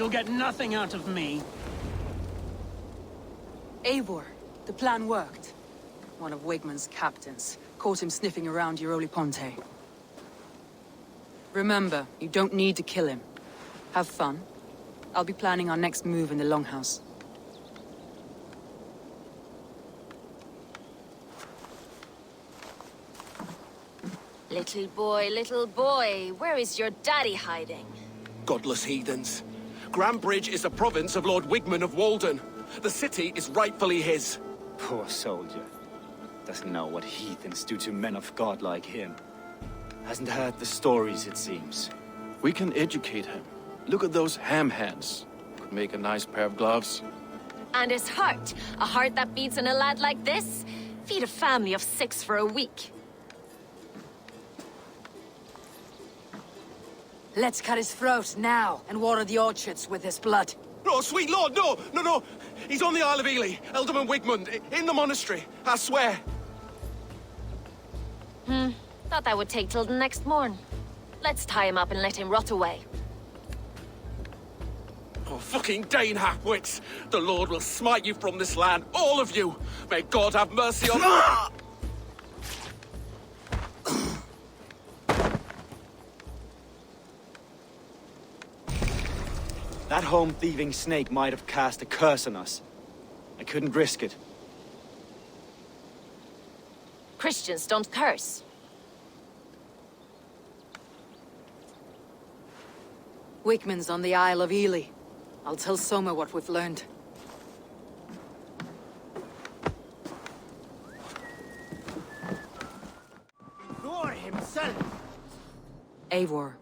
you'll get nothing out of me. Eivor, the plan worked. One of Wigmund's captains caught him sniffing around Euroli Ponte. Remember, you don't need to kill him. Have fun. I'll be planning our next move in the Longhouse. Little boy, where is your daddy hiding? Godless heathens. Grambridge is a province of Lord Wigmund of Walden. The city is rightfully his. Poor soldier. Doesn't know what heathens do to men of God like him. Hasn't heard the stories, it seems. We can educate him. Look at those ham hands. Could make a nice pair of gloves. And his heart. A heart that beats in a lad like this? Feed a family of 6 for a week. Let's cut his throat now and water the orchards with his blood. Oh, sweet lord, no, no, no! He's on the Isle of Ely, Ealdorman Wigmund, in the monastery, I swear. Thought that would take till the next morn. Let's tie him up and let him rot away. Oh, fucking Dane half-wits! The Lord will smite you from this land, all of you! May God have mercy on... That home-thieving snake might have cast a curse on us. I couldn't risk it. Christians don't curse. Wigmund's on the Isle of Ely. I'll tell Soma what we've learned. Thor himself! Eivor,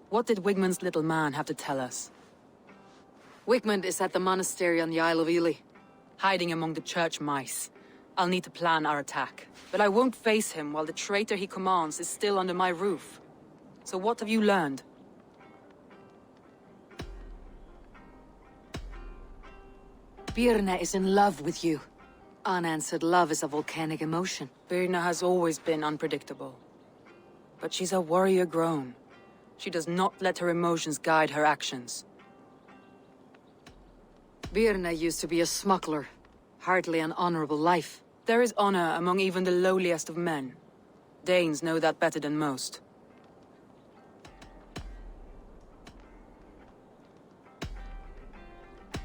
what did Wigmund's little man have to tell us? Wigmund is at the monastery on the Isle of Ely, hiding among the church mice. I'll need to plan our attack. But I won't face him while the traitor he commands is still under my roof. So what have you learned? Birna is in love with you. Unanswered love is a volcanic emotion. Birna has always been unpredictable. But she's a warrior grown. She does not let her emotions guide her actions. Birna used to be a smuggler. Hardly an honorable life. There is honor among even the lowliest of men. Danes know that better than most.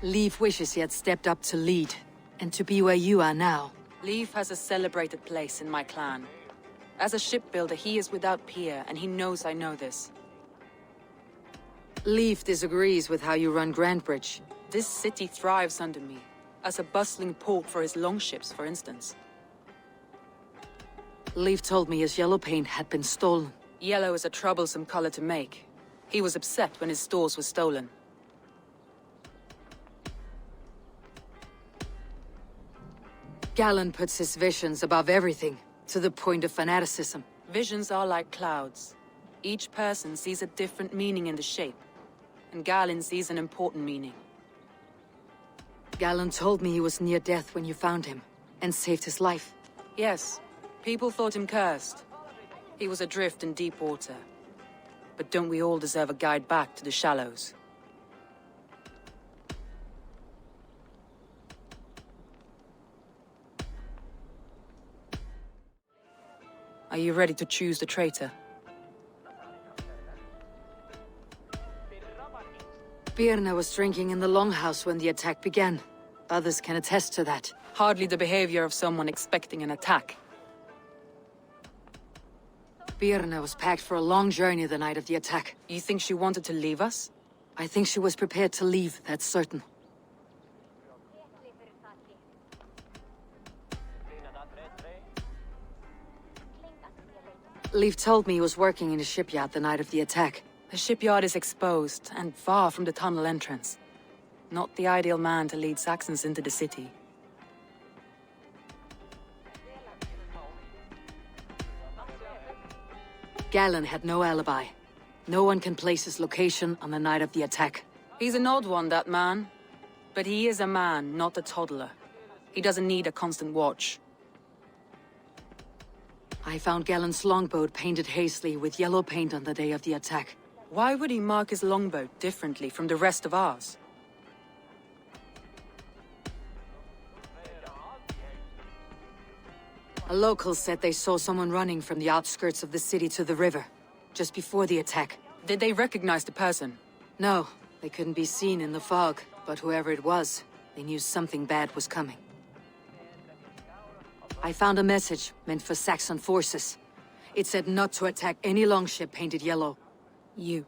Leif wishes he had stepped up to lead, and to be where you are now. Leif has a celebrated place in my clan. As a shipbuilder, he is without peer, and he knows I know this. Leif disagrees with how you run Grambridge. This city thrives under me, as a bustling port for his longships, for instance. Leif told me his yellow paint had been stolen. Yellow is a troublesome color to make. He was upset when his stores were stolen. Galen puts his visions above everything, to the point of fanaticism. Visions are like clouds. Each person sees a different meaning in the shape, and Galen sees an important meaning. Galen told me he was near death when you found him, and saved his life. Yes, people thought him cursed. He was adrift in deep water. But don't we all deserve a guide back to the shallows? Are you ready to choose the traitor? Birna was drinking in the Longhouse when the attack began. Others can attest to that. Hardly the behavior of someone expecting an attack. Birna was packed for a long journey the night of the attack. You think she wanted to leave us? I think she was prepared to leave, that's certain. Leif told me he was working in a shipyard the night of the attack. The shipyard is exposed, and far from the tunnel entrance. Not the ideal man to lead Saxons into the city. Galen had no alibi. No one can place his location on the night of the attack. He's an odd one, that man. But he is a man, not a toddler. He doesn't need a constant watch. I found Galen's longboat painted hastily with yellow paint on the day of the attack. Why would he mark his longboat differently from the rest of ours? A local said they saw someone running from the outskirts of the city to the river, just before the attack. Did they recognize the person? No, they couldn't be seen in the fog, but whoever it was, they knew something bad was coming. I found a message meant for Saxon forces. It said not to attack any longship painted yellow. You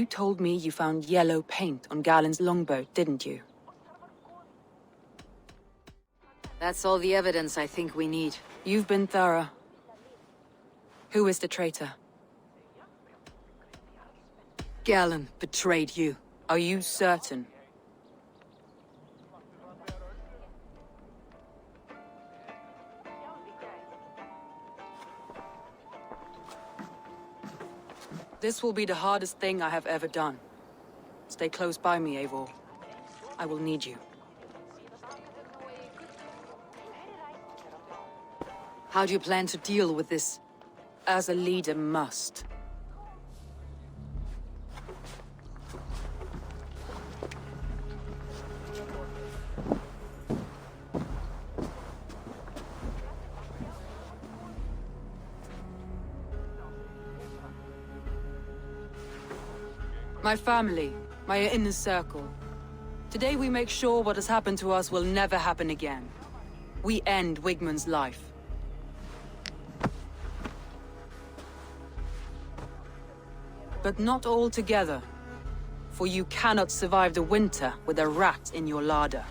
told me you found yellow paint on Galen's longboat, didn't you? That's all the evidence I think we need. You've been thorough. Who is the traitor? Galen betrayed you. Are you certain? This will be the hardest thing I have ever done. Stay close by me, Eivor. I will need you. How do you plan to deal with this? As a leader must. My family, my inner circle. Today we make sure what has happened to us will never happen again. We end Wigmund's life. But not all together. For you cannot survive the winter with a rat in your larder.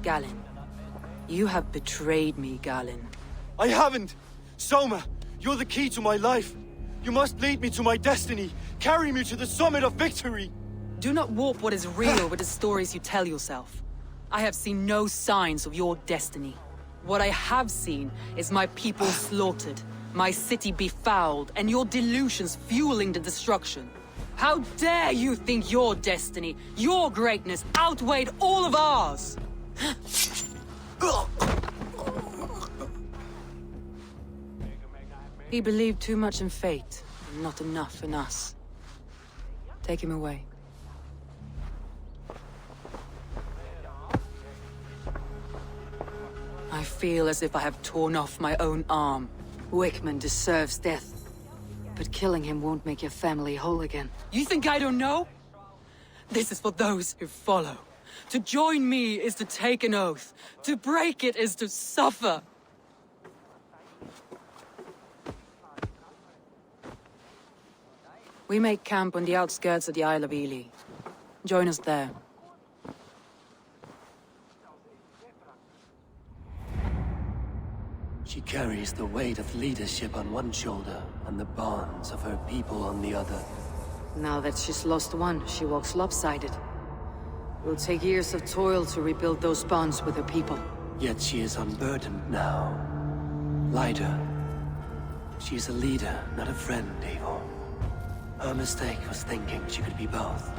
Galen. You have betrayed me, Galen. I haven't! Soma, you're the key to my life. You must lead me to my destiny. Carry me to the summit of victory. Do not warp what is real with the stories you tell yourself. I have seen no signs of your destiny. What I have seen is my people slaughtered, my city befouled, and your delusions fueling the destruction. How dare you think your destiny, your greatness, outweighed all of ours? He believed too much in fate, and not enough in us. Take him away. I feel as if I have torn off my own arm. Wigmund deserves death. But killing him won't make your family whole again. You think I don't know? This is for those who follow. To join me is to take an oath. To break it is to suffer. We make camp on the outskirts of the Isle of Ely. Join us there. She carries the weight of leadership on one shoulder and the bonds of her people on the other. Now that she's lost one, she walks lopsided. It will take years of toil to rebuild those bonds with her people. Yet she is unburdened now. Lighter. She is a leader, not a friend, Eivor. Her mistake was thinking she could be both.